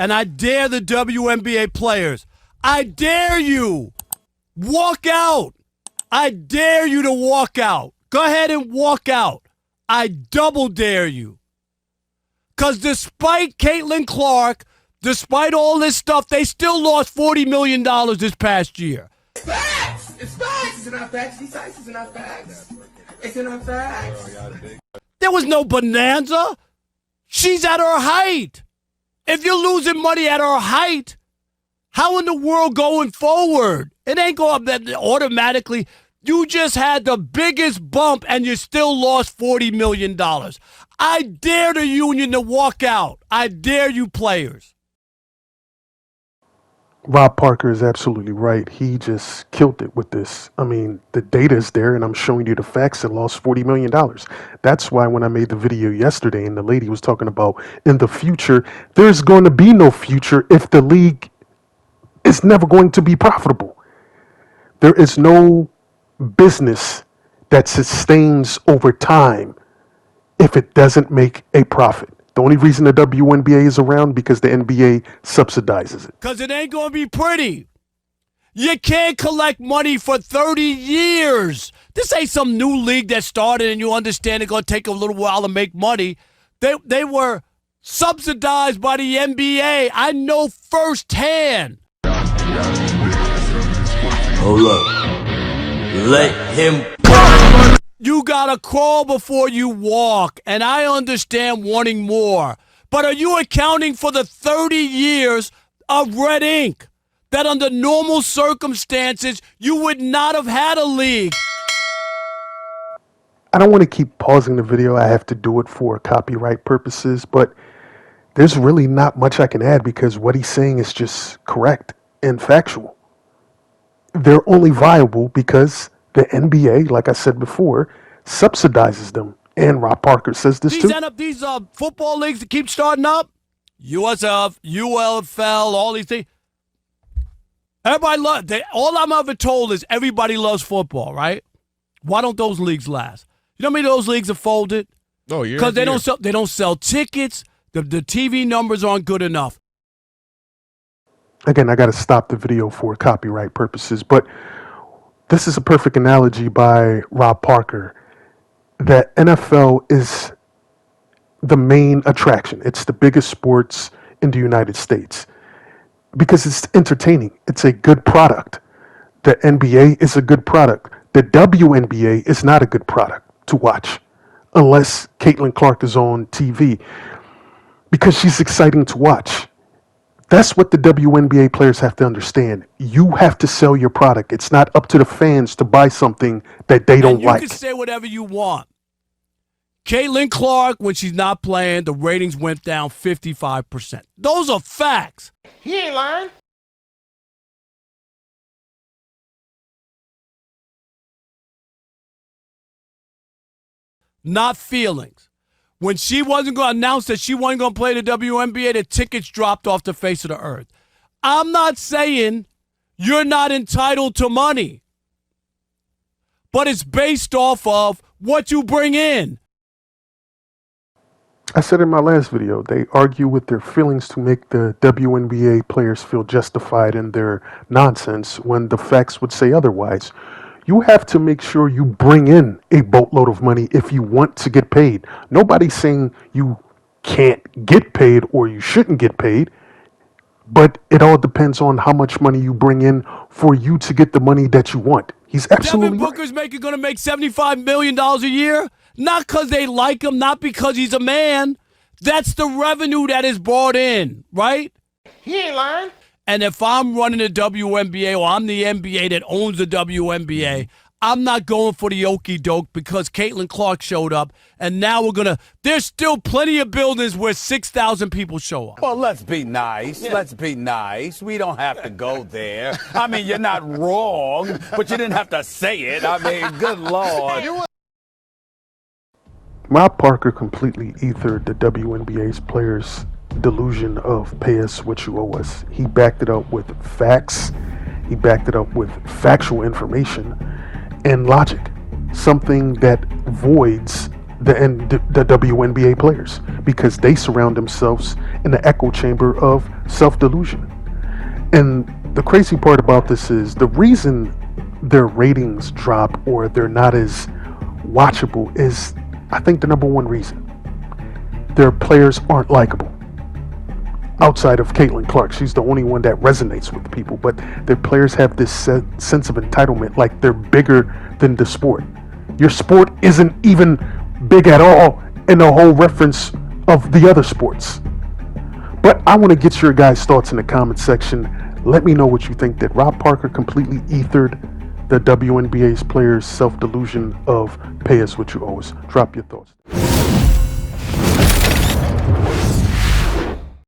And I dare the WNBA players. I dare you. Walk out. I dare you to walk out. Go ahead and walk out. I double dare you. Because despite Caitlin Clark, despite all this stuff, they still lost $40 million this past year. It's facts. It's facts. It's in our facts. These sites is in our facts. It's in our facts. There was no bonanza. She's at her height. If you're losing money at her height, how in the world going forward? It ain't going up automatically. You just had the biggest bump and you still lost $40 million. I dare the union to walk out. I dare you players. Rob Parker is absolutely right. He just killed it with this. I mean, the data is there, and I'm showing you the facts and lost $40 million. That's why when I made the video yesterday and the lady was talking about in the future, there's going to be no future if the league is never going to be profitable. There is no business that sustains over time if it doesn't make a profit. The only reason the WNBA is around because the NBA subsidizes it. Because it ain't going to be pretty. You can't collect money for 30 years. This ain't some new league that started and you understand it's going to take a little while to make money. They were subsidized by the NBA. I know firsthand. Hold up. Let him... You gotta crawl before you walk, and I understand wanting more. But are you accounting for the 30 years of red ink that under normal circumstances you would not have had a league? I don't want to keep pausing the video. I have to do it for copyright purposes, but there's really not much I can add because what he's saying is just correct and factual. They're only viable because the NBA, like I said before, subsidizes them. And Rob Parker says this too. These football leagues that keep starting up, USF, ULFL, all these things. Everybody all I'm ever told is everybody loves football, right? Why don't those leagues last? You know how many of those leagues are folded? Oh, yeah. Because they don't sell tickets. The TV numbers aren't good enough. Again, I got to stop the video for copyright purposes, but this is a perfect analogy by Rob Parker that NFL is the main attraction. It's the biggest sports in the United States because it's entertaining. It's a good product. The NBA is a good product. The WNBA is not a good product to watch unless Caitlin Clark is on TV because she's exciting to watch. That's what the WNBA players have to understand. You have to sell your product. It's not up to the fans to buy something that they don't like. You can say whatever you want. Caitlin Clark, when she's not playing, the ratings went down 55%. Those are facts. He ain't lying. Not feelings. When she wasn't going to announce that she wasn't going to play the WNBA, the tickets dropped off the face of the earth. I'm not saying you're not entitled to money, but it's based off of what you bring in. I said in my last video, they argue with their feelings to make the WNBA players feel justified in their nonsense when the facts would say otherwise. You have to make sure you bring in a boatload of money if you want to get paid. Nobody's saying you can't get paid or you shouldn't get paid, but it all depends on how much money you bring in for you to get the money that you want. He's absolutely Devin Booker's going to make $75 million a year, not because they like him, not because he's a man. That's the revenue that is brought in, right? He ain't lying. And if I'm running the WNBA or I'm the NBA that owns the WNBA, I'm not going for the okie doke because Caitlin Clark showed up. And now there's still plenty of buildings where 6,000 people show up. Well, let's be nice. Let's be nice. We don't have to go there. I mean, you're not wrong, but you didn't have to say it. I mean, good Lord. Rob Parker completely ethered the WNBA's players' delusion of pay us what you owe us. He backed it up with facts. He backed it up with factual information and logic, something that voids the WNBA players, because they surround themselves in the echo chamber of self-delusion. And the crazy part about this is the reason their ratings drop or they're not as watchable is, I think, the number one reason. Their players aren't likable. Outside of Caitlin Clark, she's the only one that resonates with people, but their players have this sense of entitlement, like they're bigger than the sport. Your sport isn't even big at all in the whole reference of the other sports. But I want to get your guys' thoughts in the comment section. Let me know what you think. Did Rob Parker completely ethered the WNBA's players' self-delusion of pay us what you owe us? Drop your thoughts.